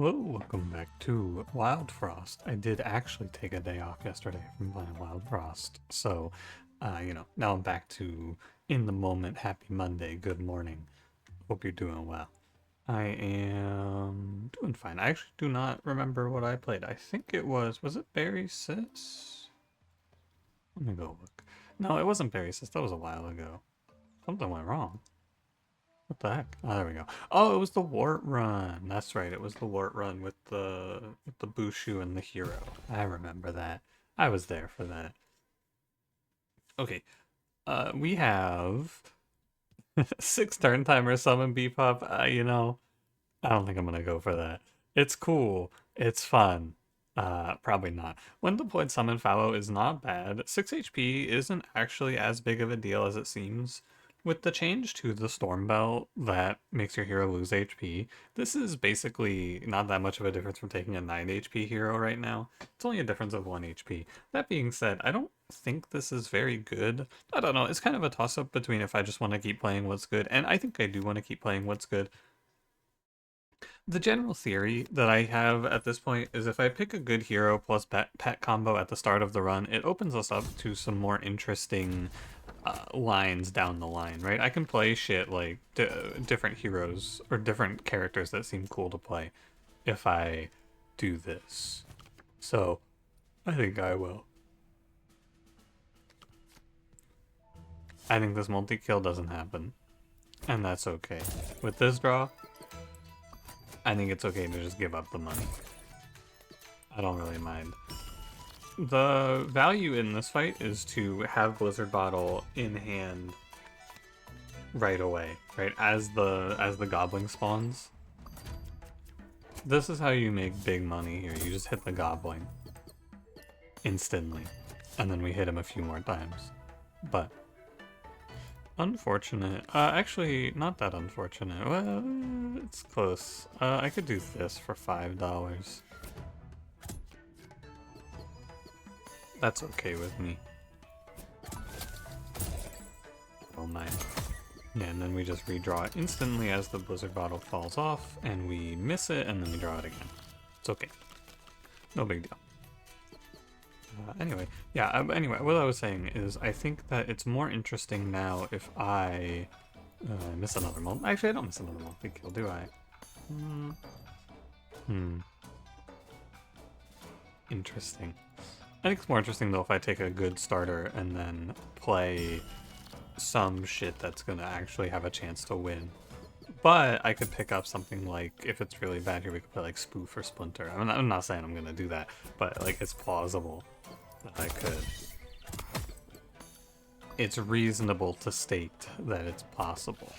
Hello, welcome back to Wildfrost. I did actually take a day off yesterday from playing Wildfrost, so, now I'm back to in the moment, happy Monday, good morning. Hope you're doing well. I am doing fine. I actually do not remember what I played. I think was it Barry Sis? Let me go look. No, it wasn't Barry Sis, that was a while ago. Something went wrong. What the heck? Oh, there we go. Oh, it was the Wart Run. That's right. It was the Wart Run with the Bushu and the hero. I remember that. I was there for that. Okay. We have 6 turn timer summon Bebop. I don't think I'm gonna go for that. It's cool. It's fun. Probably not. When deployed summon fallow is not bad. 6 HP isn't actually as big of a deal as it seems. With the change to the Storm Belt that makes your hero lose HP, this is basically not that much of a difference from taking a 9 HP hero right now. It's only a difference of 1 HP. That being said, I don't think this is very good. I don't know, it's kind of a toss-up between if I just want to keep playing what's good, and I think I do want to keep playing what's good. The general theory that I have at this point is if I pick a good hero plus pet combo at the start of the run, it opens us up to some more interesting lines down the line, right? I can play shit like different heroes or different characters that seem cool to play if I do this. So I think I will. I think this multi-kill doesn't happen, and that's okay. With this draw, I think it's okay to just give up the money. I don't really mind. The value in this fight is to have Blizzard Bottle in hand right away, right? As the goblin spawns. This is how you make big money here. You just hit the goblin instantly, and then we hit him a few more times. But unfortunate. Actually, not that unfortunate. Well, it's close. I could do this for $5. That's okay with me. Oh my. Yeah, and then we just redraw it instantly as the Blizzard Bottle falls off, and we miss it, and then we draw it again. It's okay. No big deal. Anyway, what I was saying is I think that it's more interesting now if I miss another multi. Actually, I don't miss another multi-kill, do I? Interesting. I think it's more interesting though if I take a good starter and then play some shit that's gonna actually have a chance to win. But I could pick up something like, if it's really bad here, we could play like Spoof or Splinter. I'm not saying I'm gonna do that, but like it's plausible that I could. It's reasonable to state that it's possible.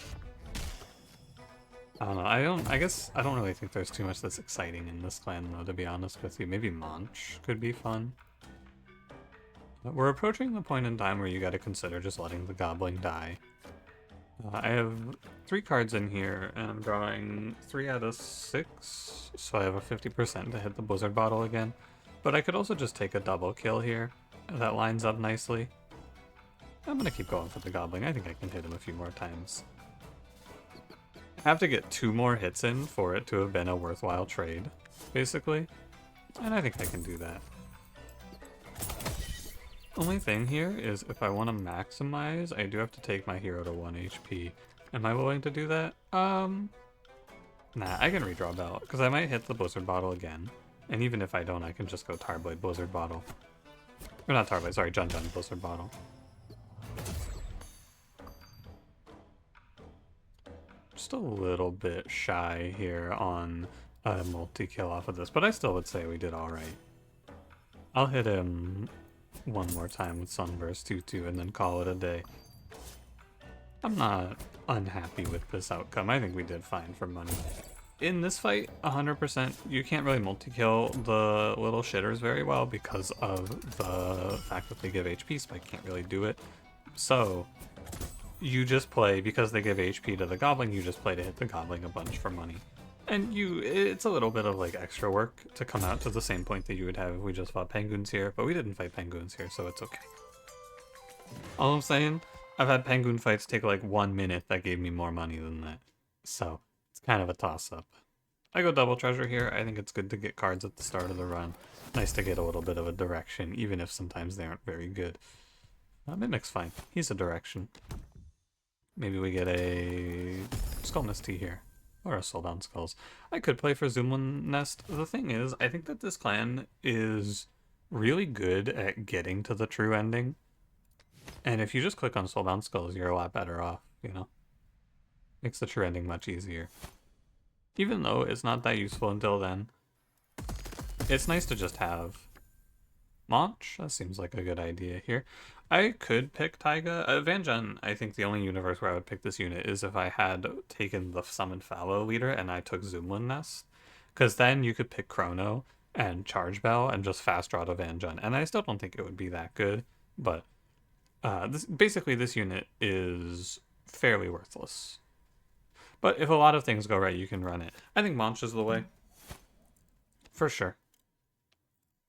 I don't know. I guess I don't really think there's too much that's exciting in this clan though, to be honest with you. Maybe Monch could be fun. But we're approaching the point in time where you gotta consider just letting the goblin die. I have 3 cards in here, and I'm drawing 3 out of 6, so I have a 50% to hit the Blizzard Bottle again. But I could also just take a double kill here. That lines up nicely. I'm gonna keep going for the goblin. I think I can hit him a few more times. I have to get 2 more hits in for it to have been a worthwhile trade, basically. And I think I can do that. Only thing here is if I want to maximize, I do have to take my hero to 1 HP. Am I willing to do that? Nah, I can redraw Belt, because I might hit the Blizzard Bottle again. And even if I don't, I can just go Tarblade Blizzard Bottle. Or not Tarblade, sorry, Jun Blizzard Bottle. Just a little bit shy here on a multi-kill off of this, but I still would say we did alright. I'll hit him one more time with Sunburst 2-2 and then call it a day. I'm not unhappy with this outcome. I think we did fine for money. In this fight, 100%, you can't really multi-kill the little shitters very well because of the fact that they give HP, so I can't really do it. So you just play, because they give HP to the goblin, you just play to hit the goblin a bunch for money. And it's a little bit of like extra work to come out to the same point that you would have if we just fought penguins here, but we didn't fight penguins here, so it's okay. All I'm saying, I've had penguin fights take like 1 minute that gave me more money than that. So it's kind of a toss-up. I go double treasure here. I think it's good to get cards at the start of the run. Nice to get a little bit of a direction, even if sometimes they aren't very good. Mimic's fine. He's a direction. Maybe we get a Skull Misty here. Or a Soulbound Skulls. I could play for Zoomland Nest. The thing is, I think that this clan is really good at getting to the true ending. And if you just click on Soulbound Skulls, you're a lot better off, you know? Makes the true ending much easier. Even though it's not that useful until then. It's nice to just have Monch. That seems like a good idea here. I could pick Taiga. Vanjan, I think the only universe where I would pick this unit is if I had taken the Summoned Fallow leader and I took Zoomland Nest. Because then you could pick Chrono and Charge Bell and just fast draw to Vanjan. And I still don't think it would be that good, but basically this unit is fairly worthless. But if a lot of things go right, you can run it. I think Monch is the way. For sure.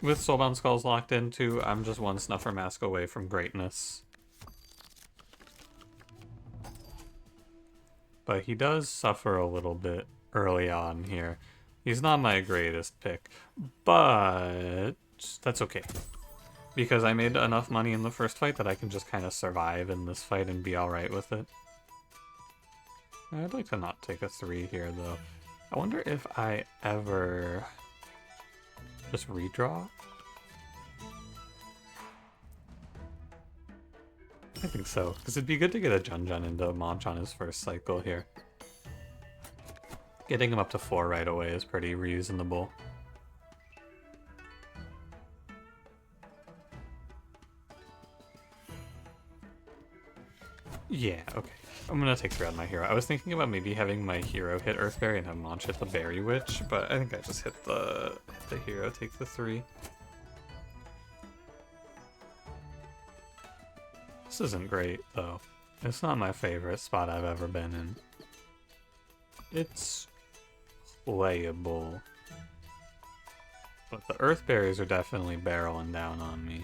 With Soulbound Skulls locked in too, I'm just one Snuffer Mask away from greatness. But he does suffer a little bit early on here. He's not my greatest pick, but that's okay. Because I made enough money in the first fight that I can just kind of survive in this fight and be alright with it. I'd like to not take a 3 here though. I wonder if I ever just redraw? I think so, because it'd be good to get a Junjun into Monch on his first cycle here. Getting him up to 4 right away is pretty reasonable. Yeah, okay. I'm gonna take 3 on my hero. I was thinking about maybe having my hero hit Earthberry and have Monch hit the Berry Witch, but I think I just hit the hero, take the 3. This isn't great, though. It's not my favorite spot I've ever been in. It's playable. But the Earthberries are definitely barreling down on me.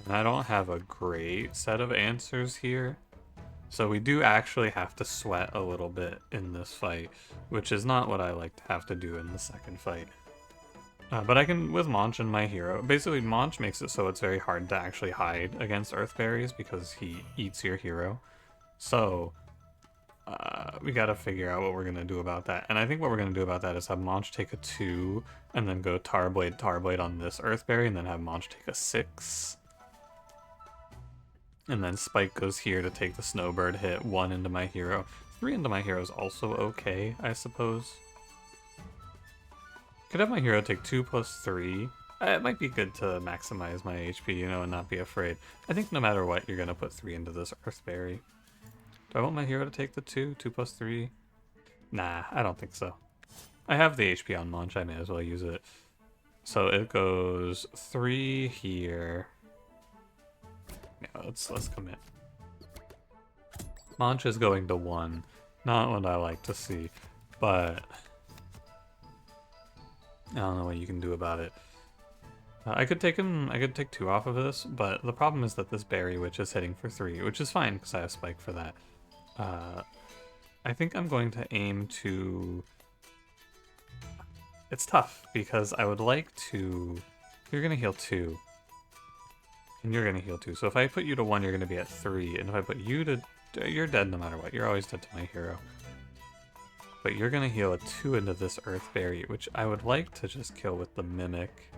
And I don't have a great set of answers here. So we do actually have to sweat a little bit in this fight, which is not what I like to have to do in the second fight. But I can, with Monch and my hero, basically Monch makes it so it's very hard to actually hide against Earthberries because he eats your hero. So we gotta figure out what we're gonna do about that. And I think what we're gonna do about that is have Monch take a 2 and then go Tarblade on this Earthberry and then have Monch take a 6. And then Spike goes here to take the Snowbird hit, 1 into my hero. 3 into my hero is also okay, I suppose. Could have my hero take 2 plus 3. It might be good to maximize my HP, you know, and not be afraid. I think no matter what, you're going to put 3 into this Earthberry. Do I want my hero to take the 2? 2 plus 3? Nah, I don't think so. I have the HP on Monch, I may as well use it. So it goes 3 here. Yeah, let's commit. Monch is going to 1. Not what I like to see, but I don't know what you can do about it. I could take 2 off of this, but the problem is that this Berry Witch is hitting for 3, which is fine because I have Spike for that. I think I'm going to aim to... It's tough because I would like to... You're going to heal 2. And you're going to heal 2. So if I put you to 1, you're going to be at 3. And if I put you to... You're dead no matter what. You're always dead to my hero. But you're going to heal a 2 into this Earthberry, which I would like to just kill with the Mimic.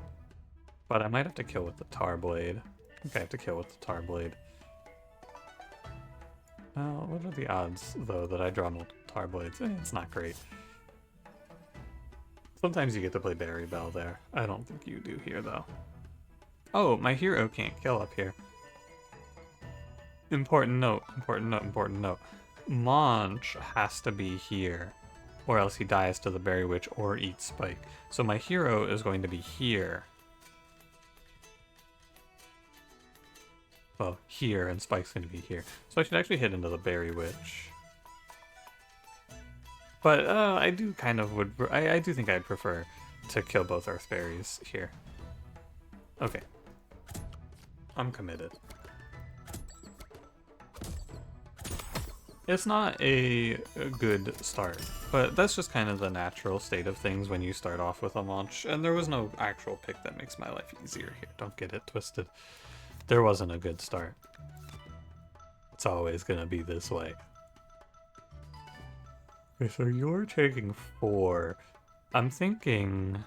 But I might have to kill with the Tarblade. I think I have to kill with the Tarblade. Well, what are the odds, though, that I draw multiple Tarblades? It's not great. Sometimes you get to play Berry Bell there. I don't think you do here, though. Oh, my hero can't kill up here. Important note, important note, important note. Monch has to be here, or else he dies to the Berry Witch or eats Spike. So my hero is going to be here. Well, here, and Spike's going to be here. So I should actually hit into the Berry Witch. But I do kind of would... I do think I'd prefer to kill both Earthberries here. Okay. I'm committed. It's not a good start, but that's just kind of the natural state of things when you start off with a Monch, and there was no actual pick that makes my life easier here. Don't get it twisted. There wasn't a good start. It's always gonna be this way. Okay, so you're taking 4. I'm thinking...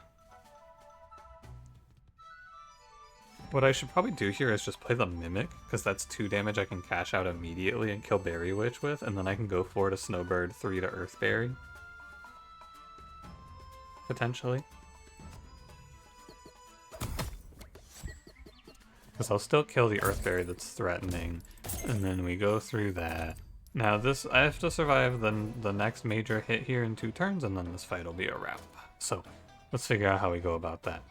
what I should probably do here is just play the Mimic, because that's 2 damage I can cash out immediately and kill Berry Witch with, and then I can go 4 to Snowbird, 3 to Earthberry. Potentially. Because I'll still kill the Earthberry that's threatening, and then we go through that. Now this, I have to survive the next major hit here in 2 turns, and then this fight will be a wrap. So, let's figure out how we go about that.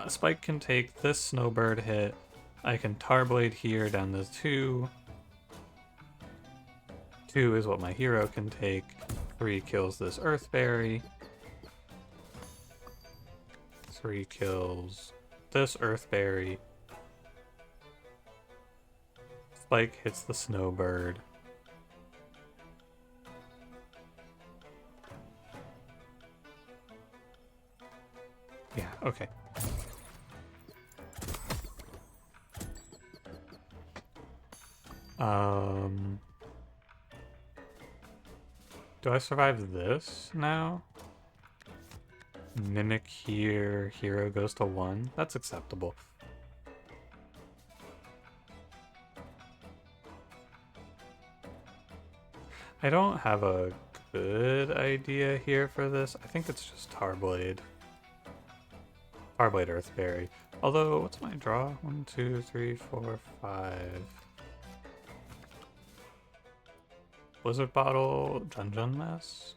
Spike can take this Snowbird hit. I can Tarblade here down to 2. 2 is what my hero can take. 3 kills this Earthberry. 3 kills this Earthberry. Spike hits the Snowbird. Yeah, okay. Do I survive this now? Mimic here, hero goes to 1. That's acceptable. I don't have a good idea here for this. I think it's just Tarblade. Tarblade Earthberry. Although, what's my draw? 1, 2, 3, 4, 5. Blizzard Bottle, Jun Mask.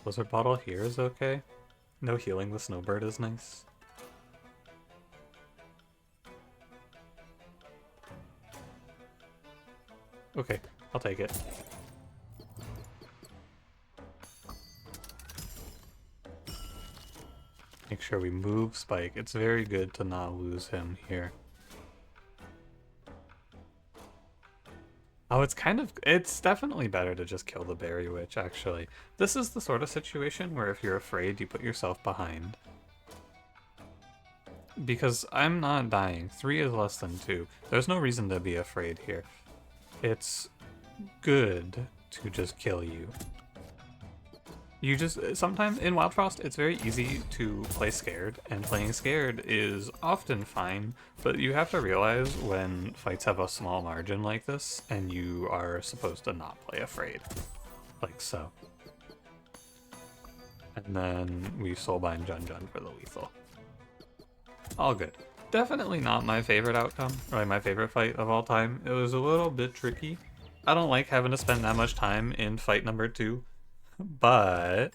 Blizzard Bottle here is okay. No healing the Snowbird is nice. Okay, I'll take it. Make sure we move Spike. It's very good to not lose him here. Oh, it's definitely better to just kill the Berry Witch, actually. This is the sort of situation where if you're afraid, you put yourself behind. Because I'm not dying. 3 is less than 2. There's no reason to be afraid here. It's good to just kill you. You just, sometimes in Wildfrost, it's very easy to play scared, and playing scared is often fine, but you have to realize when fights have a small margin like this, and you are supposed to not play afraid. Like so. And then we Soulbind Jun for the lethal. All good. Definitely not my favorite outcome, or like my favorite fight of all time. It was a little bit tricky. I don't like having to spend that much time in fight number 2. But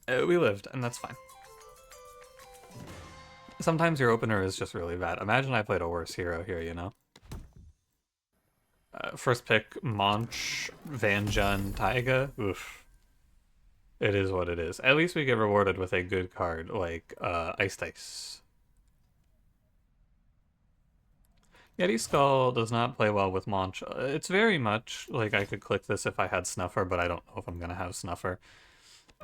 we lived, and that's fine. Sometimes your opener is just really bad. Imagine I played a worse hero here, you know? First pick, Monch, Van Jun, Taiga. Oof. It is what it is. At least we get rewarded with a good card, like Ice Dice. Yeti Skull does not play well with Monch. It's very much like I could click this if I had Snuffer, but I don't know if I'm going to have Snuffer,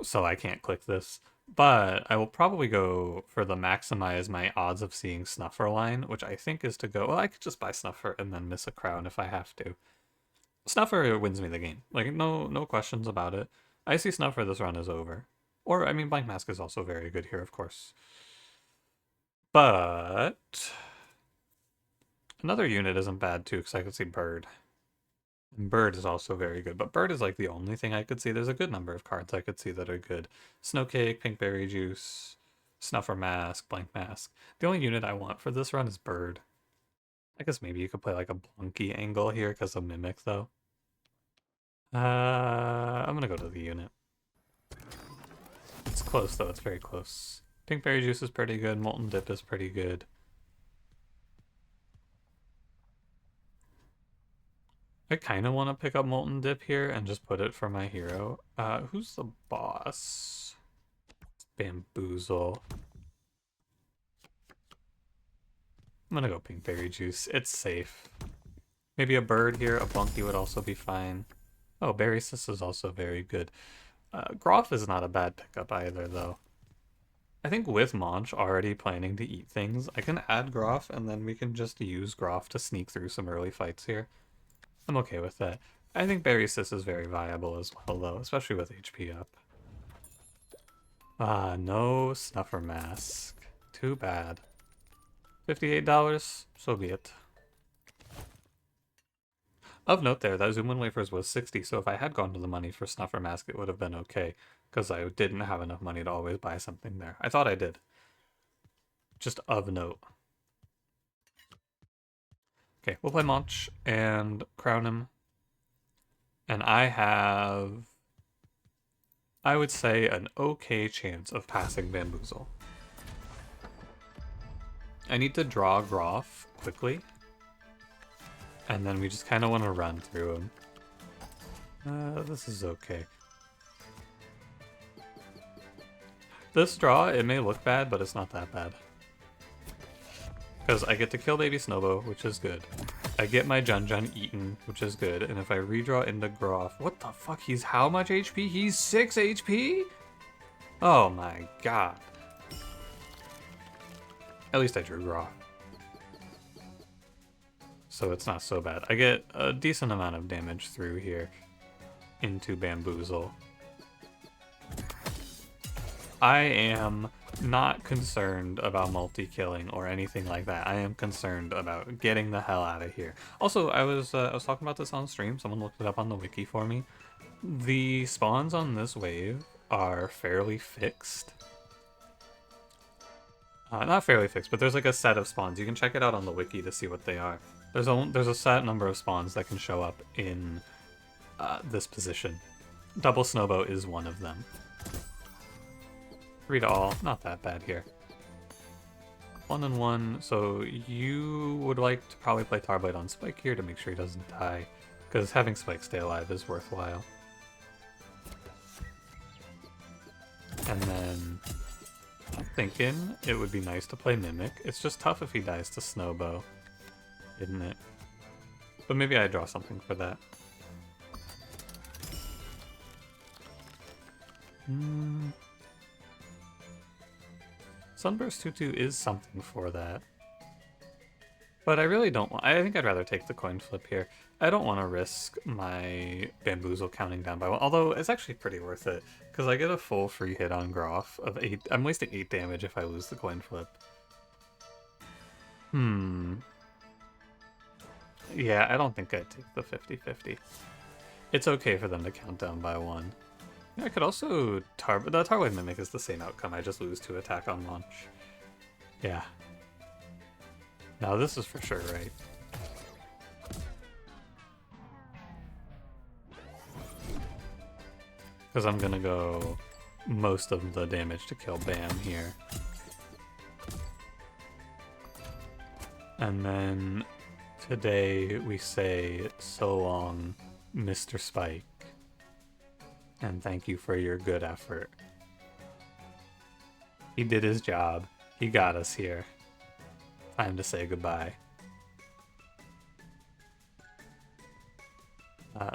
so I can't click this. But I will probably go for the maximize my odds of seeing Snuffer line, which I think is to go, well, I could just buy Snuffer and then miss a crown if I have to. Snuffer wins me the game. Like, no questions about it. I see Snuffer, this run is over. Or, I mean, Blank Mask is also very good here, of course. But another unit isn't bad too, because I could see Bird. And Bird is also very good, but Bird is like the only thing I could see. There's a good number of cards I could see that are good. Snowcake, Pinkberry Juice, Snuffer Mask, Blank Mask. The only unit I want for this run is Bird. I guess maybe you could play like a Blunky angle here because of Mimic though. I'm gonna go to the unit. It's close though, it's very close. Pinkberry Juice is pretty good, Molten Dip is pretty good. I kind of want to pick up Molten Dip here and just put it for my hero. Who's the boss? Bamboozle. I'm gonna go Pinkberry Juice. It's safe. Maybe a bird here, a Blunky would also be fine. Oh, Berry Sis is also very good. Groff is not a bad pickup either, though. I think with Monch already planning to eat things, I can add Groff, and then we can just use Groff to sneak through some early fights here. I'm okay with that. I think Berry Sis is very viable as well, though, especially with HP up. Ah, no Snuffer Mask. Too bad. $58? So be it. Of note there, that Zoom Wafers was 60, so if I had gone to the money for Snuffer Mask, it would have been okay, because I didn't have enough money to always buy something there. I thought I did. Just of note. Okay, we'll play Monch and crown him. And I have, I would say, an okay chance of passing Bamboozle. I need to draw Groff quickly. And then we just kind of want to run through him. This is okay. This draw, it may look bad, but it's not that bad. Because I get to kill Baby Snowbow, which is good. I get my Jun eaten, which is good. And if I redraw into Groff... What the fuck? He's how much HP? He's 6 HP? Oh my god. At least I drew Groff. So it's not so bad. I get a decent amount of damage through here into Bamboozle. I am not concerned about multi-killing or anything like that. I am concerned about getting the hell out of here. Also, I was talking about this on stream. Someone looked it up on the wiki for me. The spawns on this wave are fairly fixed. Not fairly fixed, but there's like a set of spawns. You can check it out on the wiki to see what they are. There's a set number of spawns that can show up in this position. Double Snowbow is one of them. 3 to all, not that bad here. 1 and 1, so you would like to probably play Tarblade on Spike here to make sure he doesn't die, because having Spike stay alive is worthwhile. And then I'm thinking it would be nice to play Mimic. It's just tough if he dies to Snowbow, isn't it? But maybe I draw something for that. Sunburst 2/2 is something for that. But I really don't want... I think I'd rather take the coin flip here. I don't want to risk my Bamboozle counting down by 1. Although, it's actually pretty worth it. Because I get a full free hit on Groff of 8... I'm wasting 8 damage if I lose the coin flip. Yeah, I don't think I'd take the 50-50. It's okay for them to count down by 1. I could also... The Tarblade Mimic is the same outcome. I just lose 2 attack on launch. Yeah. Now this is for sure right. Because I'm gonna go most of the damage to kill Bam here. And then today we say so long, Mr. Spike. And thank you for your good effort. He did his job. He got us here. Time to say goodbye.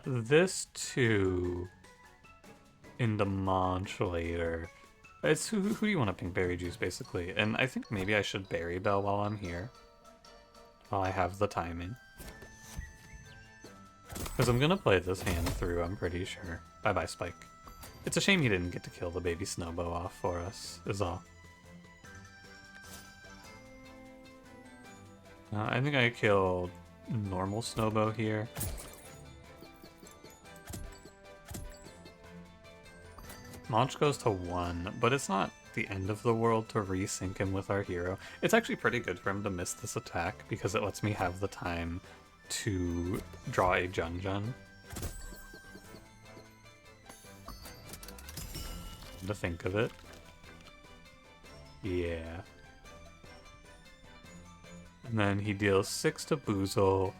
This too, in the Monch later. It's who do you want to pink Berry Juice, basically? And I think maybe I should Berry Bell while I'm here. While I have the timing. Because I'm gonna play this hand through, I'm pretty sure. Bye-bye, Spike. It's a shame you didn't get to kill the Baby Snowbow off for us, is all. I think I killed normal Snowbow here. Monch goes to 1, but it's not the end of the world to resync him with our hero. It's actually pretty good for him to miss this attack because it lets me have the time to draw a Jun. To think of it. Yeah. And then he deals 6 to Boozle.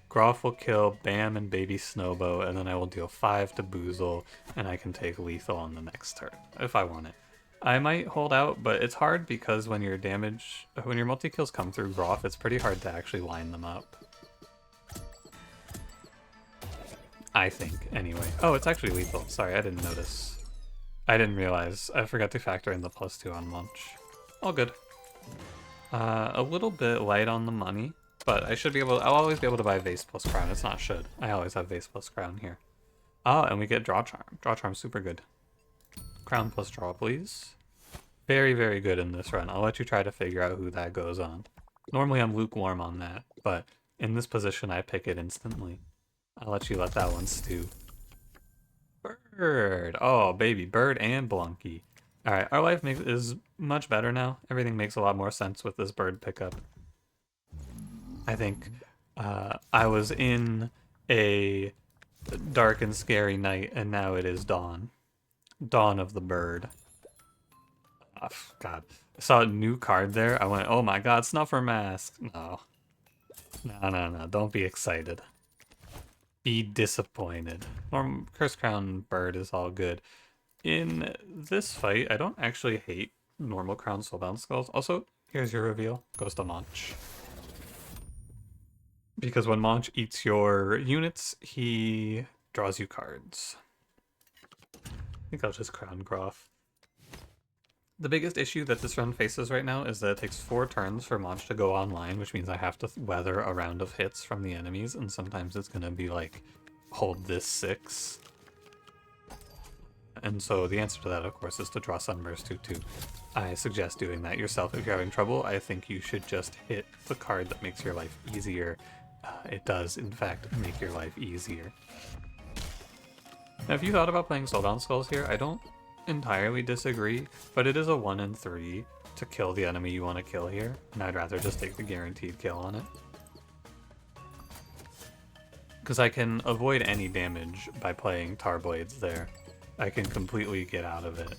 Groff will kill Bam and Baby Snowbow, and then I will deal 5 to Boozle, and I can take lethal on the next turn, if I want it. I might hold out, but it's hard because when your multi-kills come through Groff, it's pretty hard to actually line them up. I think, anyway. Oh, it's actually lethal. Sorry, I didn't notice. I didn't realize. I forgot to factor in the +2 on Monch. All good. A little bit light on the money, but I should be able. I'll always be able to buy Vase plus Crown. It's not should. I always have Vase plus Crown here. Oh, and we get Draw Charm. Draw Charm's super good. Crown plus Draw, please. Very, very good in this run. I'll let you try to figure out who that goes on. Normally I'm lukewarm on that, but in this position I pick it instantly. I'll let you let that one stew. Bird! Oh, baby, Bird and Blunky. Alright, our life is much better now. Everything makes a lot more sense with this bird pickup. I think I was in a dark and scary night, and now it is dawn. Dawn of the bird. Oh, God. I saw a new card there. I went, oh my God, Snuffer Mask. No. No. Don't be excited. Be disappointed. Curse Crown Bird is all good. In this fight, I don't actually hate normal Crown Soulbound Skulls. Also, here's your reveal. Goes to Monch. Because when Monch eats your units, he draws you cards. I think I'll just Crown Groff. The biggest issue that this run faces right now is that it takes 4 turns for Monch to go online, which means I have to weather a round of hits from the enemies, and sometimes it's going to be like, hold this 6. And so the answer to that, of course, is to draw Sunburst 2/2. I suggest doing that yourself if you're having trouble. I think you should just hit the card that makes your life easier. It does, in fact, make your life easier. Now, if you thought about playing Soulbound Skulls here, I don't entirely disagree, but it is a 1 in 3 to kill the enemy you want to kill here, and I'd rather just take the guaranteed kill on it. Because I can avoid any damage by playing Tar Blades there. I can completely get out of it.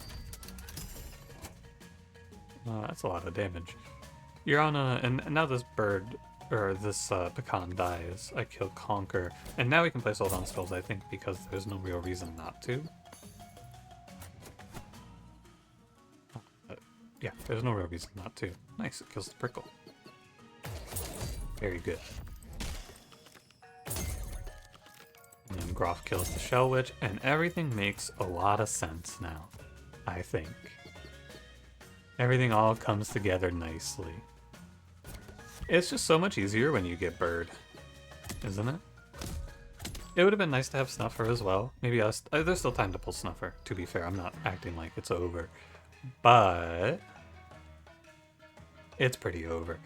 That's a lot of damage. You're on a... and now this bird, or this pecan dies. I kill Conquer. And now we can play Soulbound Skulls, I think, because there's no real reason not to. Yeah, there's no real reason not to. Nice, it kills the prickle. Very good. And then Groff kills the Shell Witch, and everything makes a lot of sense now, I think. Everything all comes together nicely. It's just so much easier when you get Bird, isn't it? It would have been nice to have Snuffer as well. Maybe there's still time to pull Snuffer, to be fair. I'm not acting like it's over. But it's pretty over.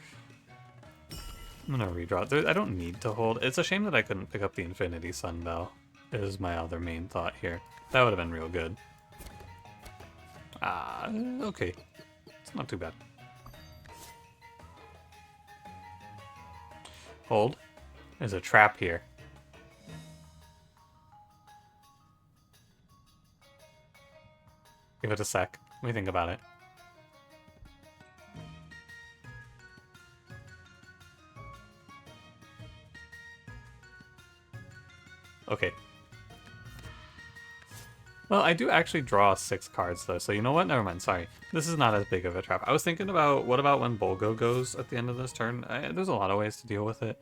I'm gonna redraw. I don't need to hold. It's a shame that I couldn't pick up the Infinity Sunbell. Is my other main thought here. That would have been real good. Okay. It's not too bad. Hold. There's a trap here. Give it a sec. Let me think about it. Okay. Well, I do actually draw 6 cards, though, so you know what? Never mind, sorry. This is not as big of a trap. I was thinking about, what about when Bolgo goes at the end of this turn? There's a lot of ways to deal with it.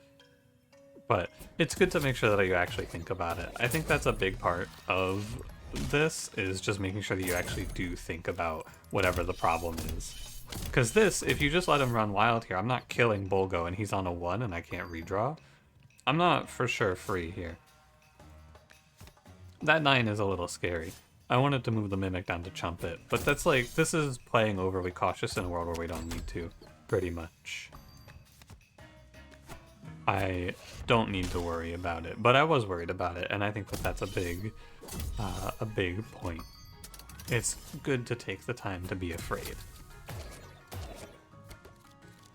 But it's good to make sure that you actually think about it. I think that's a big part of this, is just making sure that you actually do think about whatever the problem is. Because this, if you just let him run wild here, I'm not killing Bolgo and he's on a 1 and I can't redraw. I'm not for sure free here. That 9 is a little scary. I wanted to move the Mimic down to chump it, but that's like, this is playing overly cautious in a world where we don't need to, pretty much. I don't need to worry about it, but I was worried about it, and I think that that's a big point. It's good to take the time to be afraid.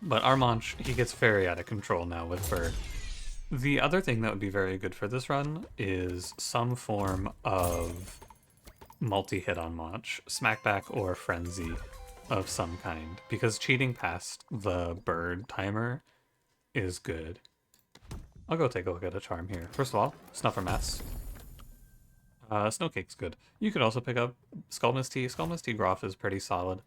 But our Monch, he gets very out of control now with Bird. The other thing that would be very good for this run is some form of multi-hit on Monch, Smackback or Frenzy of some kind, because cheating past the Bird timer is good. I'll go take a look at a charm here. First of all, Snuffer Mask. Snowcake's good. You could also pick up Skullmist Tea. Skullmist Tea Groff is pretty solid.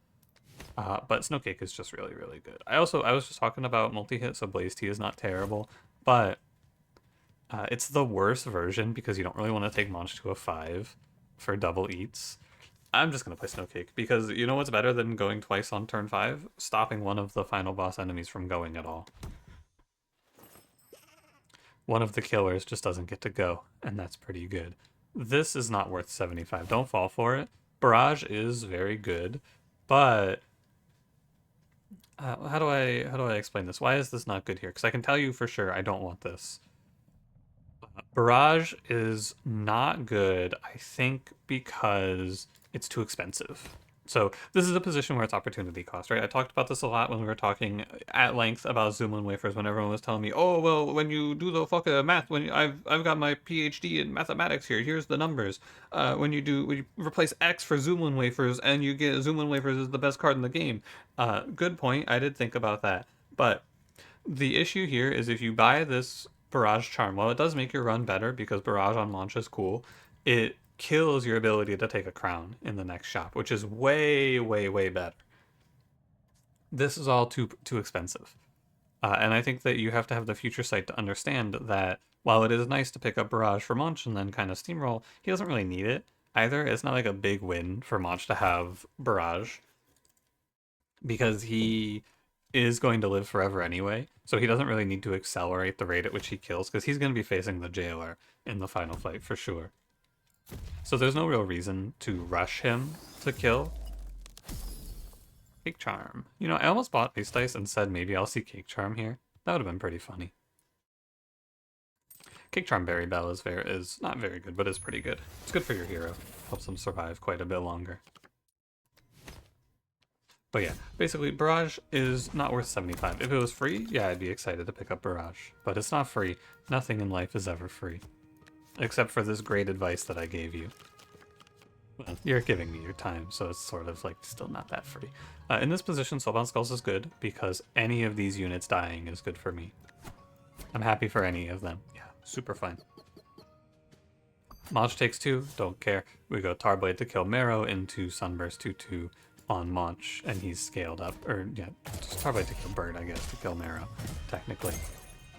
But Snowcake is just really, really good. I was just talking about multi-hit, so Blaze Tea is not terrible. But It's the worst version because you don't really want to take Monch to a 5 for double eats. I'm just going to play Snowcake because you know what's better than going twice on turn 5? Stopping one of the final boss enemies from going at all. One of the killers just doesn't get to go, and that's pretty good. This is not worth 75. Don't fall for it. Barrage is very good, but how do I explain this? Why is this not good here? Because I can tell you for sure I don't want this. Barrage is not good, I think, because it's too expensive. So this is a position where it's opportunity cost, right? I talked about this a lot when we were talking at length about Zoomlin wafers. When everyone was telling me, "Oh, well, when you do the fucking math, when I've got my PhD in mathematics here. Here's the numbers. When you replace X for Zoomlin wafers, and you get Zoomlin wafers is the best card in the game." Good point. I did think about that, but the issue here is if you buy this Barrage Charm, while it does make your run better because Barrage on Monch is cool, it kills your ability to take a crown in the next shop, which is way, way, way better. This is all too expensive. And I think that you have to have the future sight to understand that while it is nice to pick up Barrage for Monch and then kind of steamroll, he doesn't really need it either. It's not like a big win for Monch to have Barrage because he is going to live forever anyway, so he doesn't really need to accelerate the rate at which he kills because he's going to be facing the jailer in the final fight for sure. So there's no real reason to rush him to kill. Cake Charm. You know, I almost bought Ice Dice and said maybe I'll see Cake Charm here. That would have been pretty funny. Cake Charm Berry Bell is not very good, but is pretty good. It's good for your hero. Helps him survive quite a bit longer. But yeah, basically, Barrage is not worth 75. If it was free, yeah, I'd be excited to pick up Barrage. But it's not free. Nothing in life is ever free. Except for this great advice that I gave you. Well, you're giving me your time, so it's sort of like still not that free. In this position, Soulbound Skulls is good because any of these units dying is good for me. I'm happy for any of them. Yeah, super fine. Monch takes 2, don't care. We go Tarblade to kill Marrow into Sunburst 2/2 on Monch, and he's scaled up. Or, yeah, just Tarblade to kill Bird, I guess, to kill Marrow, technically.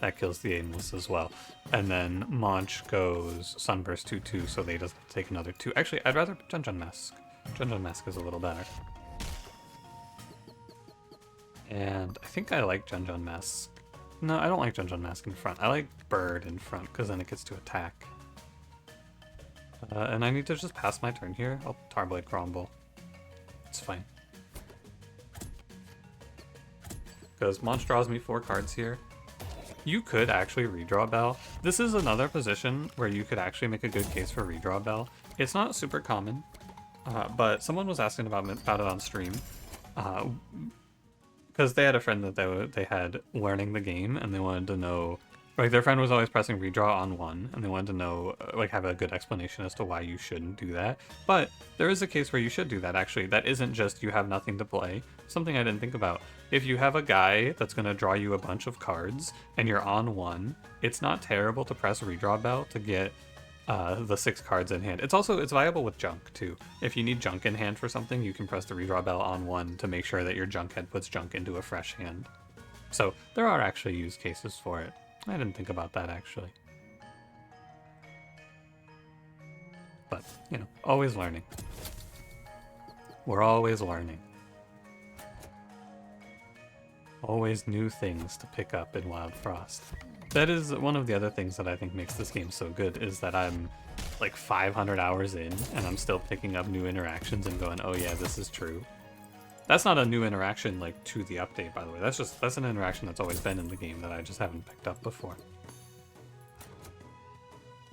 That kills the Aimless as well. And then Monch goes Sunburst 2/2, so they doesn't take another 2. Actually, I'd rather Junjun Mask. Junjun Mask is a little better. And I think I like Junjun Mask. No, I don't like Junjun Mask in front. I like Bird in front, because then it gets to attack. And I need to just pass my turn here. I'll Tarblade Gromble. It's fine. Because Monch draws me 4 cards here. You could actually redraw Bell. This is another position where you could actually make a good case for redraw Bell. It's not super common, but someone was asking about it on stream. Because they had a friend that they had learning the game, and they wanted to know, like, their friend was always pressing redraw on 1, and they wanted to know, like, have a good explanation as to why you shouldn't do that. But there is a case where you should do that, actually. That isn't just you have nothing to play. Something I didn't think about. If you have a guy that's going to draw you a bunch of cards, and you're on 1, it's not terrible to press redraw Bell to get the 6 cards in hand. It's viable with junk too. If you need junk in hand for something, you can press the redraw Bell on 1 to make sure that your junk head puts junk into a fresh hand. So there are actually use cases for it. I didn't think about that actually. But, you know, always learning. We're always learning. Always new things to pick up in Wildfrost. That is one of the other things that I think makes this game so good, is that I'm like 500 hours in and I'm still picking up new interactions and going, oh yeah, this is true. That's not a new interaction like to the update, by the way. That's an interaction that's always been in the game that I just haven't picked up before.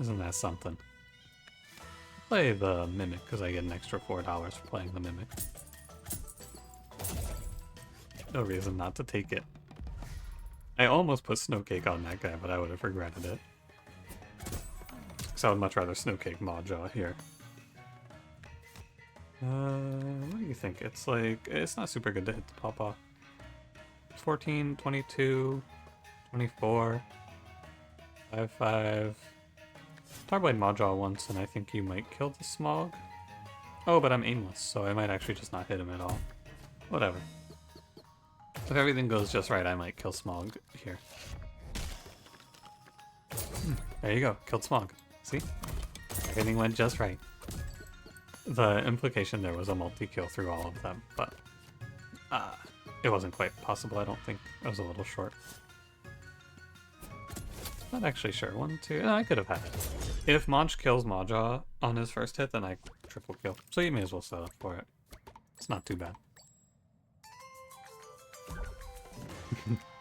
Isn't that something? Play the Mimic because I get an extra $4 for playing the Mimic. No reason not to take it. I almost put Snowcake on that guy, but I would have regretted it. So I would much rather Snowcake Mawjaw here. What do you think? It's like, it's not super good to hit the Pawpaw. 14, 22, 24, 5. Tarblade Mawjaw once, and I think you might kill the Smog. Oh, but I'm aimless, so I might actually just not hit him at all. Whatever. If everything goes just right, I might kill Smog here. There you go. Killed Smog. See? Everything went just right. The implication there was a multi-kill through all of them, but it wasn't quite possible, I don't think. It was a little short. Not actually sure. 1, 2... I could have had it. If Monch kills Maja on his first hit, then I triple kill. So you may as well set up for it. It's not too bad.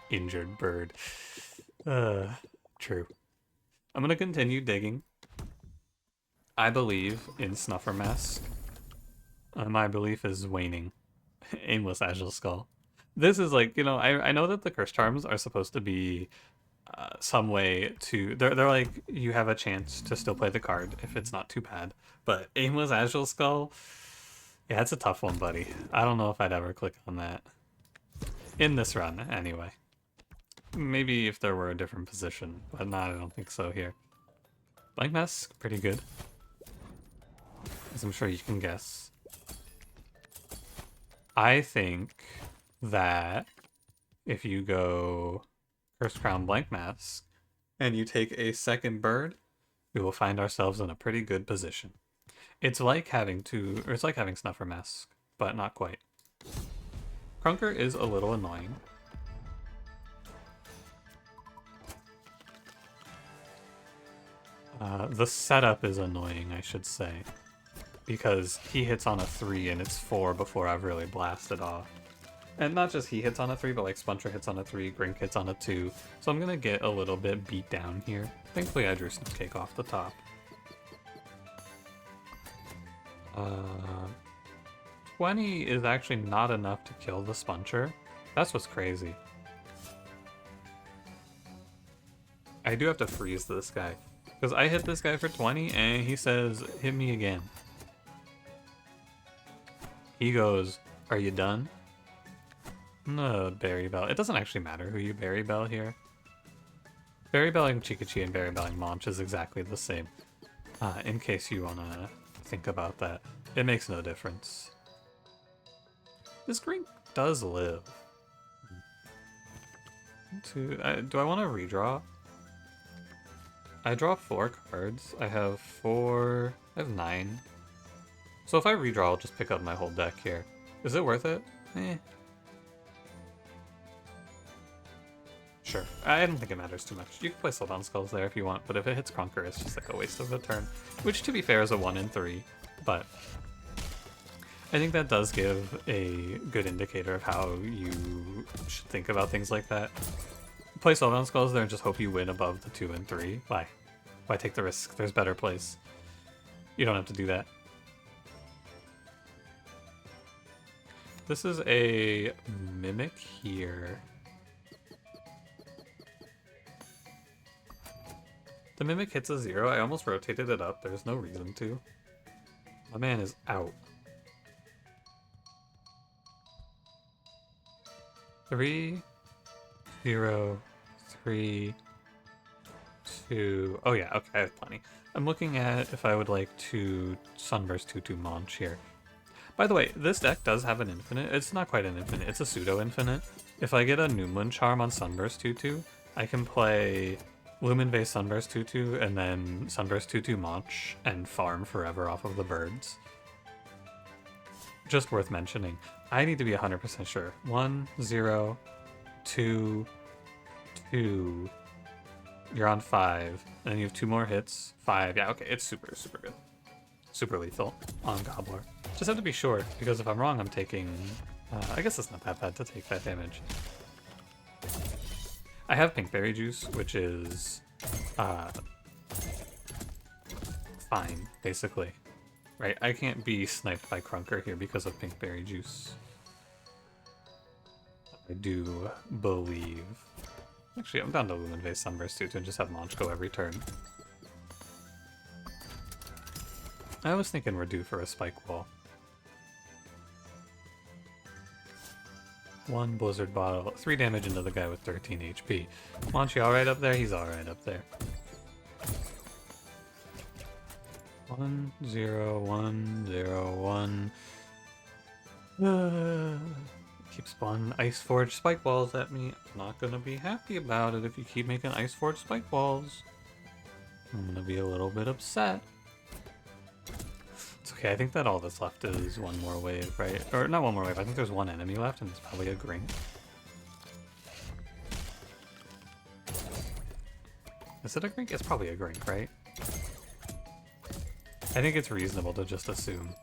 Injured bird. True. I'm gonna continue digging. I believe in Snuffer Mask. My belief is waning. Aimless Agile Skull. This is like, you know, I know that the curse charms are supposed to be some way to... They're like, you have a chance to still play the card if it's not too bad. But Aimless Agile Skull... Yeah, it's a tough one, buddy. I don't know if I'd ever click on that. In this run, anyway. Maybe if there were a different position, but not, I don't think so here. Blank Mask, pretty good. As I'm sure you can guess. I think that if you go Curse Crown Blank Mask and you take a second bird, we will find ourselves in a pretty good position. It's like having Snuffer Mask, but not quite. Crunker is a little annoying. The setup is annoying, I should say, because he hits on a 3 and it's 4 before I've really blasted off. And not just he hits on a 3, but like Spuncher hits on a 3, Grink hits on a 2, so I'm gonna get a little bit beat down here. Thankfully I drew Snowcake off the top. 20 is actually not enough to kill the Spuncher. That's what's crazy. I do have to freeze this guy. Because I hit this guy for 20 and he says, hit me again. He goes, are you done? No, Berry Bell. It doesn't actually matter who you Berry Bell here. Berry Belling Chikachi and Berry Belling Monch is exactly the same. In case you want to think about that. It makes no difference. This Green does live. Do I want to redraw? I draw 4 cards. I have 9. So if I redraw, I'll just pick up my whole deck here. Is it worth it? Sure. I don't think it matters too much. You can play Slowbound Skulls there if you want, but if it hits Crunker, it's just like a waste of a turn. Which, to be fair, is a 1 in 3, but I think that does give a good indicator of how you should think about things like that. Play Slowdown Skulls there and just hope you win above the 2 and 3. Why? Why take the risk? There's better plays. You don't have to do that. This is a Mimic here. The Mimic hits a 0. I almost rotated it up. There's no reason to. My man is out. 3, 0, 3, 2. Oh yeah, okay, I have plenty. I'm looking at if I would like to Sunburst 2/2 Monch here. By the way, this deck does have an infinite. It's not quite an infinite, it's a pseudo-infinite. If I get a Noomlin Charm on Sunburst 2/2, I can play Lumen Base Sunburst 2/2 and then Sunburst 2/2 Monch and farm forever off of the birds. Just worth mentioning. I need to be 100% sure. 1, 0, 2, 2. You're on 5. And then you have 2 more hits. 5. Yeah, okay. It's super, super good. Super lethal on Gobbler. Just have to be sure, because if I'm wrong, I'm taking... I guess it's not that bad to take that damage. I have Pinkberry Juice, which is... fine, basically. Right, I can't be sniped by Crunker here because of Pinkberry Juice. I do believe. Actually, I'm down to Lumen Vase Sunburst too, to just have Monch go every turn. I was thinking we're due for a Spike Wall. 1 Blizzard Bottle, 3 damage into the guy with 13 HP. Monchi alright up there? He's alright up there. 1, 0, 1, 0, 1. Keep spawning Ice Forge Spike Walls at me. I'm not gonna be happy about it if you keep making Ice Forge Spike Walls. I'm gonna be a little bit upset. It's okay, I think that all that's left is one more wave, right? Or not one more wave, I think there's one enemy left and it's probably a Grink. Is it a Grink? It's probably a Grink, right? I think it's reasonable to just assume.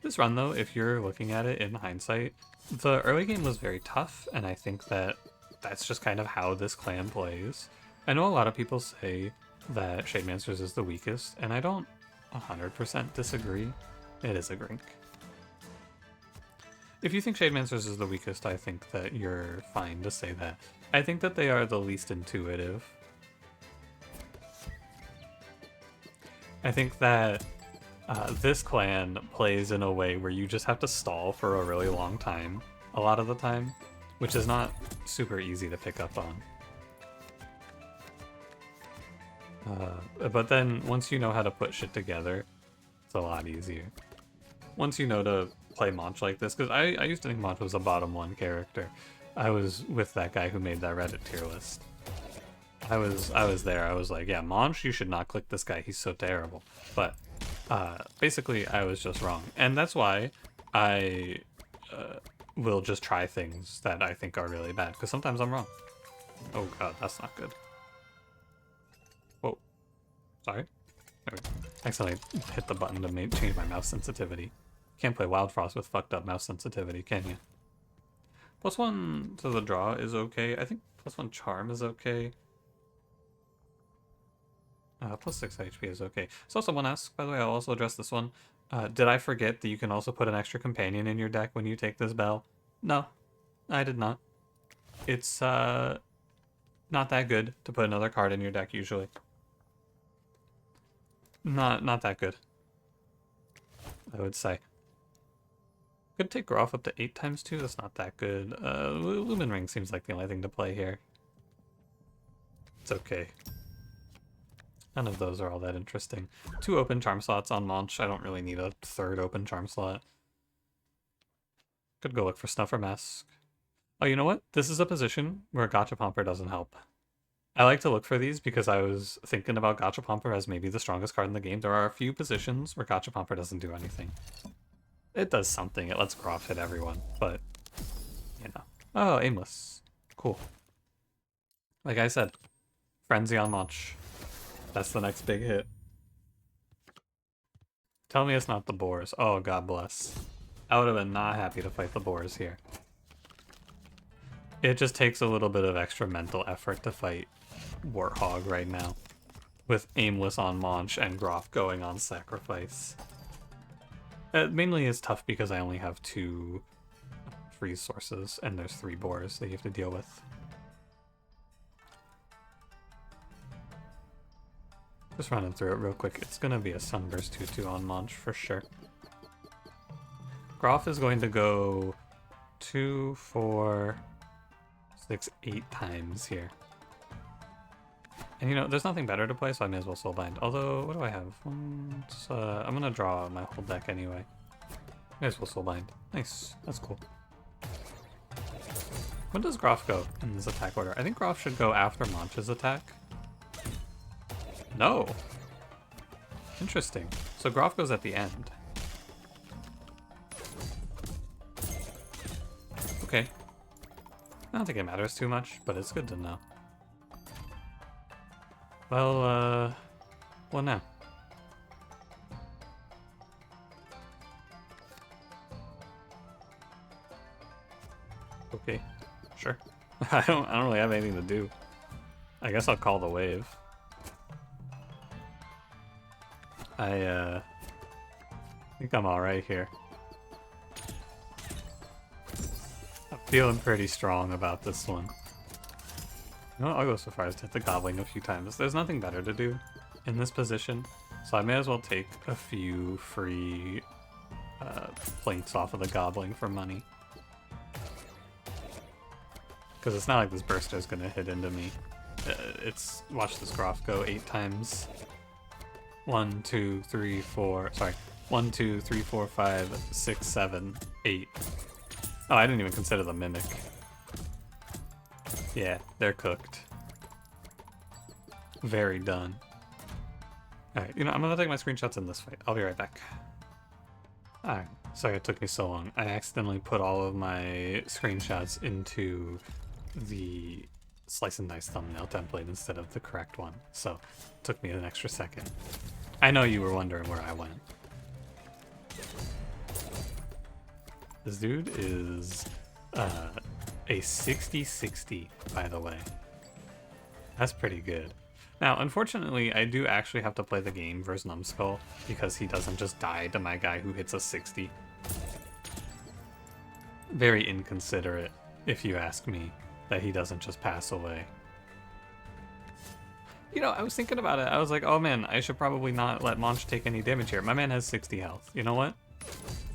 This run, though, if you're looking at it in hindsight, the early game was very tough, and I think that that's just kind of how this clan plays. I know a lot of people say that Shademancers is the weakest, and I don't 100% disagree. It is a Grink. If you think Shademancers is the weakest, I think that you're fine to say that. I think that they are the least intuitive. I think that this clan plays in a way where you just have to stall for a really long time, a lot of the time, which is not super easy to pick up on. But then once you know how to put shit together, it's a lot easier. Once you know to play Monch like this, because I used to think Monch was a bottom 1 character. I was with that guy who made that Reddit tier list. I was there. I was like, yeah, Monch, you should not click this guy. He's so terrible. But basically, I was just wrong, and that's why I will just try things that I think are really bad, because sometimes I'm wrong. Oh god, that's not good. Whoa, sorry. I accidentally hit the button to change my mouse sensitivity. Can't play Wildfrost with fucked up mouse sensitivity, can you? +1 to the draw is okay. I think +1 charm is okay. +6 HP is okay. So someone asked, by the way, I'll also address this one. Did I forget that you can also put an extra companion in your deck when you take this bell? No, I did not. It's not that good to put another card in your deck usually. Not that good, I would say. Could take Groff up to 8 times too, that's not that good. Lumen Ring seems like the only thing to play here. It's okay. None of those are all that interesting. 2 open charm slots on Monch. I don't really need a 3rd open charm slot. Could go look for Snuffer Mask. Oh, you know what? This is a position where Gachapomper doesn't help. I like to look for these because I was thinking about Gachapomper as maybe the strongest card in the game. There are a few positions where Gachapomper doesn't do anything. It does something. It lets Groff hit everyone, but, you know. Oh, aimless. Cool. Like I said, Frenzy on Monch. That's the next big hit. Tell me it's not the boars. Oh, God bless. I would have been not happy to fight the boars here. It just takes a little bit of extra mental effort to fight Warthog right now, with aimless on Monch and Groff going on sacrifice. Mainly it's tough because I only have 2 freeze sources, and there's 3 boars that you have to deal with. Just running through it real quick. It's gonna be a Sunburst 2/2 on Monch for sure. Groff is going to go 2, 4, 6, 8 times here. And you know, there's nothing better to play, so I may as well Soulbind. Although, what do I have? I'm gonna draw my whole deck anyway. May as well Soulbind. Nice, that's cool. When does Groff go in this attack order? I think Groff should go after Monch's attack. No! Interesting. So Groff goes at the end. Okay. I don't think it matters too much, but it's good to know. Well, what now? Okay, sure. I don't really have anything to do. I guess I'll call the wave. I think I'm alright here. I'm feeling pretty strong about this one. You know what, I'll go so far as to hit the Gobbling a few times. There's nothing better to do in this position, so I may as well take a few free plinks off of the Gobbling for money. Because it's not like this Burster is going to hit into me. Watch this Groff go 8 times. 1, 2, 3, 4, sorry. 1, 2, 3, 4, 5, 6, 7, 8. Oh, I didn't even consider the Mimic. Yeah, they're cooked. Very done. Alright, you know, I'm gonna take my screenshots in this fight. I'll be right back. Alright, sorry it took me so long. I accidentally put all of my screenshots into the slice and dice thumbnail template instead of the correct one, so it took me an extra second. I know you were wondering where I went. This dude is a 60-60, by the way. That's pretty good. Now, unfortunately, I do actually have to play the game versus Numbskull because he doesn't just die to my guy who hits a 60. Very inconsiderate, if you ask me, that he doesn't just pass away. You know, I was thinking about it. I was like, oh man, I should probably not let Monch take any damage here. My man has 60 health. You know what?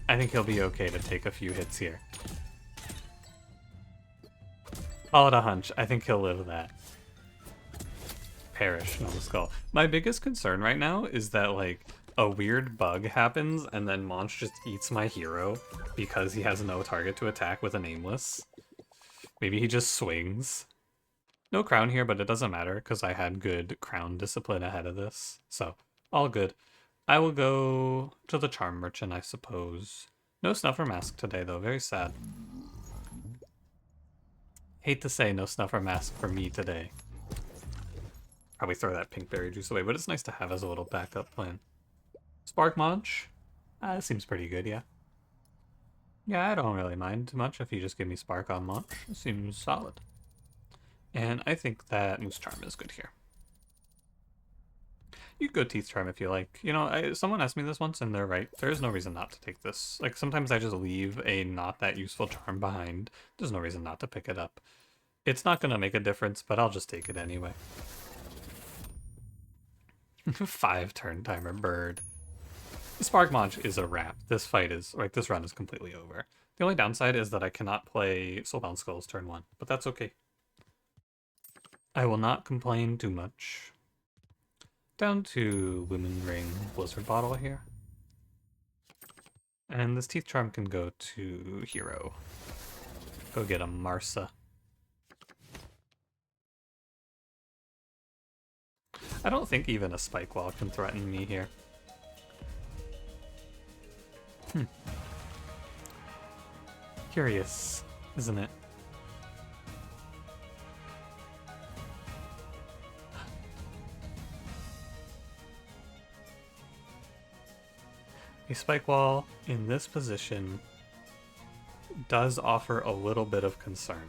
I think he'll be okay to take a few hits here. Call it a hunch. I think he'll live that. Perish, Numbskull. My biggest concern right now is that, like, a weird bug happens and then Monch just eats my hero because he has no target to attack with a nameless. Maybe he just swings. No crown here, but it doesn't matter because I had good crown discipline ahead of this. So, all good. I will go to the Charm Merchant, I suppose. No Snuffer Mask today, though. Very sad. Hate to say no Snuffer Mask for me today. Probably throw that pink berry juice away, but it's nice to have as a little backup plan. Spark Monch? Seems pretty good, yeah. Yeah, I don't really mind too much if you just give me Spark on Monch. It seems solid. And I think that Moose Charm is good here. You could go Teeth Charm if you like. You know, someone asked me this once, and they're right. There's no reason not to take this. Like, sometimes I just leave a not that useful charm behind. There's no reason not to pick it up. It's not going to make a difference, but I'll just take it anyway. 5 turn timer bird. Spark Monch is a wrap. This fight is, like, this run is completely over. The only downside is that I cannot play Soulbound Skulls turn 1, but that's okay. I will not complain too much. Down to Women Ring Blizzard Bottle here. And this Teeth Charm can go to Hero. Go get a Marsa. I don't think even a Spike Wall can threaten me here. Curious, isn't it? A Spike Wall in this position does offer a little bit of concern.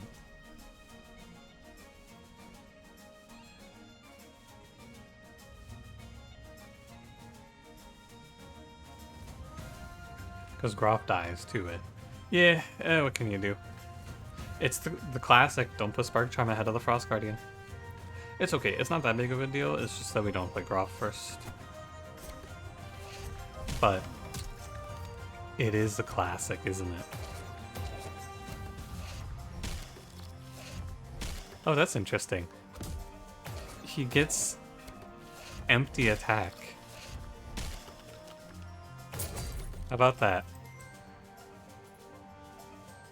Because Groff dies to it. Yeah, what can you do? It's the classic, don't put Spark Charm ahead of the Frost Guardian. It's okay, it's not that big of a deal, it's just that we don't play Groff first. But it is the classic, isn't it? Oh, that's interesting. He gets empty attack. How about that?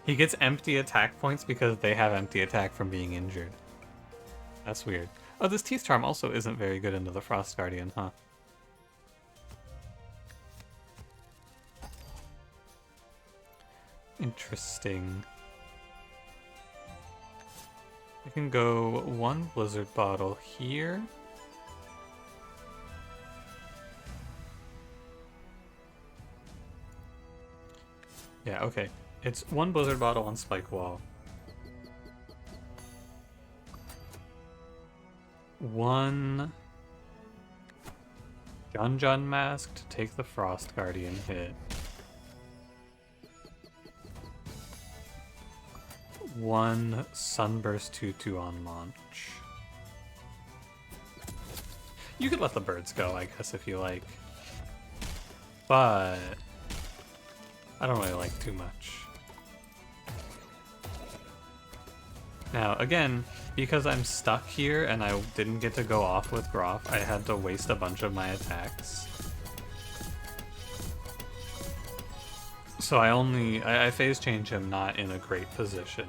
He gets empty attack points because they have empty attack from being injured. That's weird. Oh, this Teeth Charm also isn't very good into the Frost Guardian, huh? Interesting. I can go 1 Blizzard Bottle here. Yeah, okay. It's 1 Blizzard Bottle on Spike Wall. 1 Jun Mask to take the Frost Guardian hit. 1 Sunburst 2/2 on Monch. You could let the birds go, I guess, if you like. But I don't really like too much. Now, again, because I'm stuck here and I didn't get to go off with Groff, I had to waste a bunch of my attacks. So I phase change him not in a great position.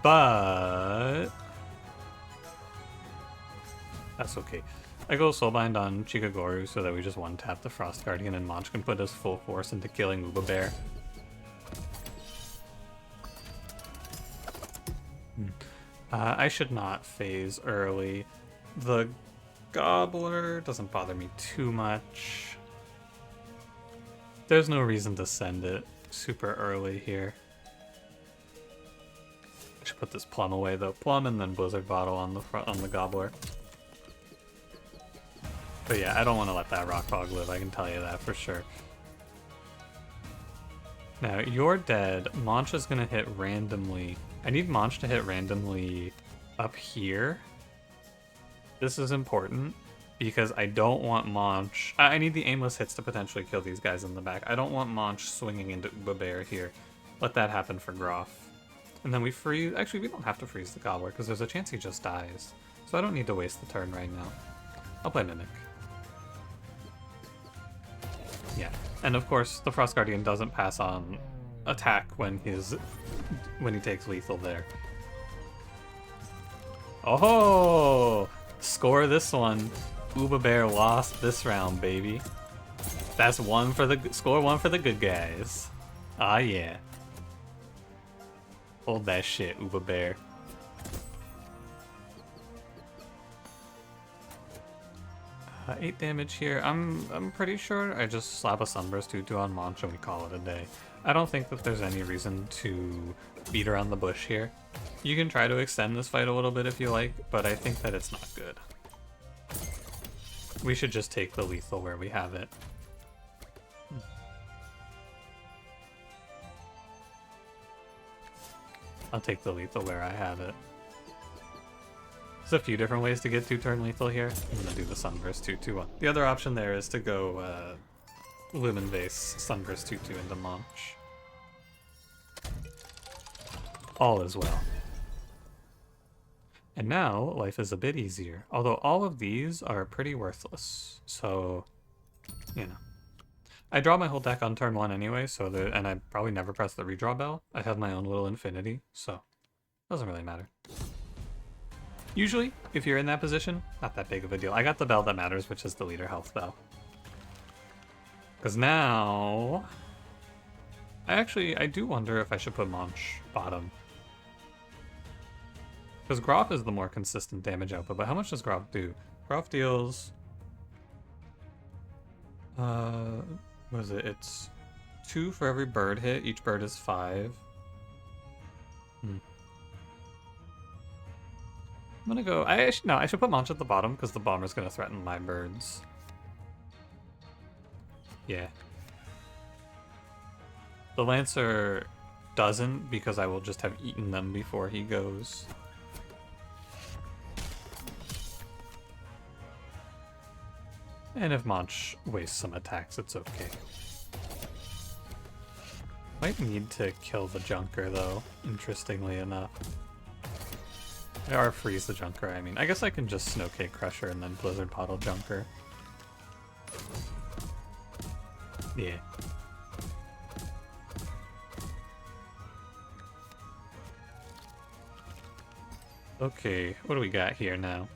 But That's okay. I go Soulbind on Chikagoru so that we just one-tap the Frost Guardian and Monch can put his full force into killing Uba Bear. I should not phase early. The Gobbler doesn't bother me too much. There's no reason to send it super early here. I should put this Plum away though. Plum and then Blizzard Bottle on the front on the Gobbler. But yeah, I don't want to let that Rock Hog live, I can tell you that for sure. Now, you're dead. Monch is going to hit randomly. I need Monch to hit randomly up here. This is important because I don't want Monch... I need the aimless hits to potentially kill these guys in the back. I don't want Monch swinging into Uba Bear here. Let that happen for Groff. And then we freeze... Actually, we don't have to freeze the Gobbler because there's a chance he just dies. So I don't need to waste the turn right now. I'll play Mimic. Yeah, and of course the Frost Guardian doesn't pass on attack when he takes lethal there. Oh, score this one. Uba Bear lost this round, baby. That's one for the score. One for the good guys. Ah yeah. Hold that shit, Uba Bear. 8 damage here. I'm pretty sure I just slap a Sunburst 2/2 on Monch and we call it a day. I don't think that there's any reason to beat around the bush here. You can try to extend this fight a little bit if you like, but I think that it's not good. We should just take the lethal where we have it. I'll take the lethal where I have it. There's a few different ways to get 2-turn lethal here. I'm gonna do the Sunburst 2/2. The other option there is to go Lumen Vase Sunburst 2/2 into Monch. All is well. And now life is a bit easier, although all of these are pretty worthless. So, you know. I draw my whole deck on turn 1 anyway, so and I probably never press the redraw bell. I have my own little infinity, so doesn't really matter. Usually, if you're in that position, not that big of a deal. I got the bell that matters, which is the leader health bell. Because now... I do wonder if I should put Monch bottom. Because Groff is the more consistent damage output, but how much does Groff do? Groff deals... what is it? It's 2 for every bird hit. Each bird is 5. I'm gonna go... I should put Monch at the bottom because the bomber's gonna threaten my birds. Yeah. The Lancer doesn't because I will just have eaten them before he goes. And if Monch wastes some attacks, it's okay. Might need to kill the Junker though, interestingly enough. Or freeze the Junker, I mean. I guess I can just Snowcake Crusher and then Blizzard Bottle Junker. Yeah. Okay, what do we got here now?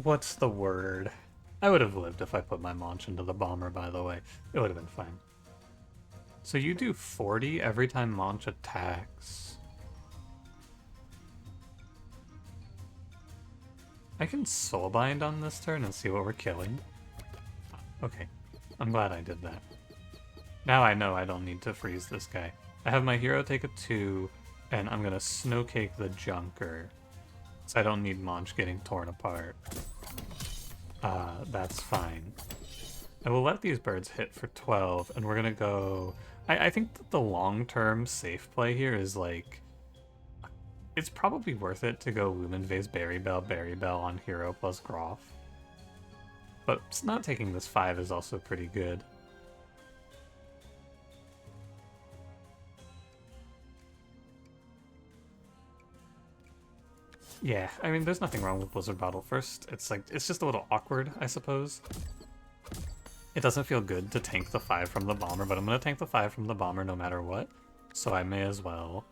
What's the word? I would have lived if I put my Monch into the bomber, by the way. It would have been fine. So you do 40 every time Monch attacks. I can Soulbind on this turn and see what we're killing. Okay, I'm glad I did that. Now I know I don't need to freeze this guy. I have my hero take a 2, and I'm gonna Snowcake the Junker. So I don't need Monch getting torn apart. That's fine. I will let these birds hit for 12, and we're gonna go... I think that the long-term safe play here is like... It's probably worth it to go Lumen Vase, Berry Bell on Hero plus Groff. But not taking this 5 is also pretty good. Yeah, I mean, there's nothing wrong with Blizzard Bottle first. It's like, it's just a little awkward, I suppose. It doesn't feel good to tank the 5 from the bomber, but I'm gonna tank the 5 from the bomber no matter what. So I may as well.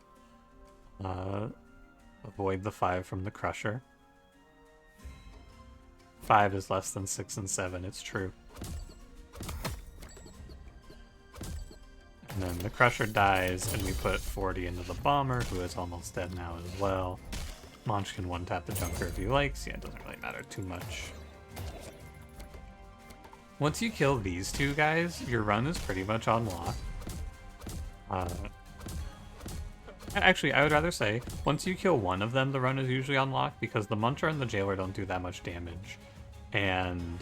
Avoid the 5 from the Crusher. 5 is less than 6 and 7, it's true. And then the Crusher dies, and we put 40 into the Bomber, who is almost dead now as well. Monch can one-tap the Junker if he likes. Yeah, it doesn't really matter too much. Once you kill these two guys, your run is pretty much on lock. Actually, I would rather say, once you kill one of them, the run is usually unlocked, because the Muncher and the Jailer don't do that much damage. And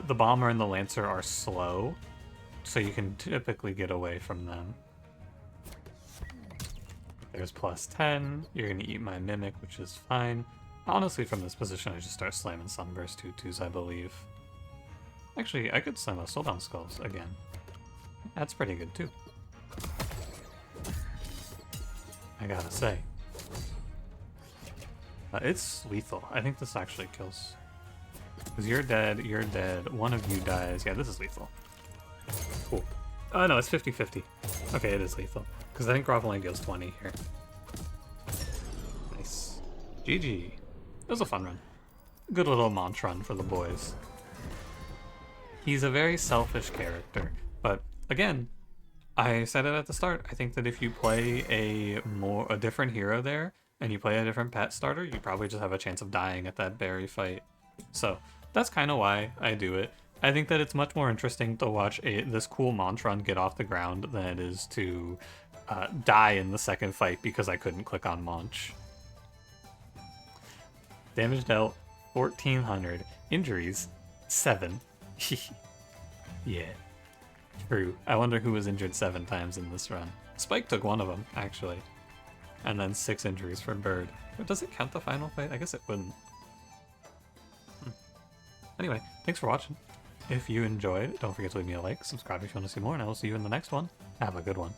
the Bomber and the Lancer are slow, so you can typically get away from them. There's plus 10, you're going to eat my Mimic, which is fine. Honestly, from this position, I just start slamming Sunburst 2/2s, I believe. Actually, I could slam a Soulbound Skulls again. That's pretty good, too. I gotta say. It's lethal. I think this actually kills. Because you're dead, one of you dies. Yeah, this is lethal. Cool. Oh no, it's 50-50. Okay, it is lethal. Because I think Groff only deals 20 here. Nice. GG. It was a fun run. Good little Monch run for the boys. He's a very selfish character, but again, I said it at the start, I think that if you play a different hero there, and you play a different pet starter, you probably just have a chance of dying at that berry fight. So that's kind of why I do it. I think that it's much more interesting to watch this cool Monch run get off the ground than it is to die in the second fight because I couldn't click on Monch. Damage dealt, 1400. Injuries, 7. Yeah. True. I wonder who was injured 7 times in this run. Spike took one of them, actually. And then 6 injuries for Bird. But does it count the final fight? I guess it wouldn't. Anyway, thanks for watching. If you enjoyed, don't forget to leave me a like, subscribe if you want to see more, and I will see you in the next one. Have a good one.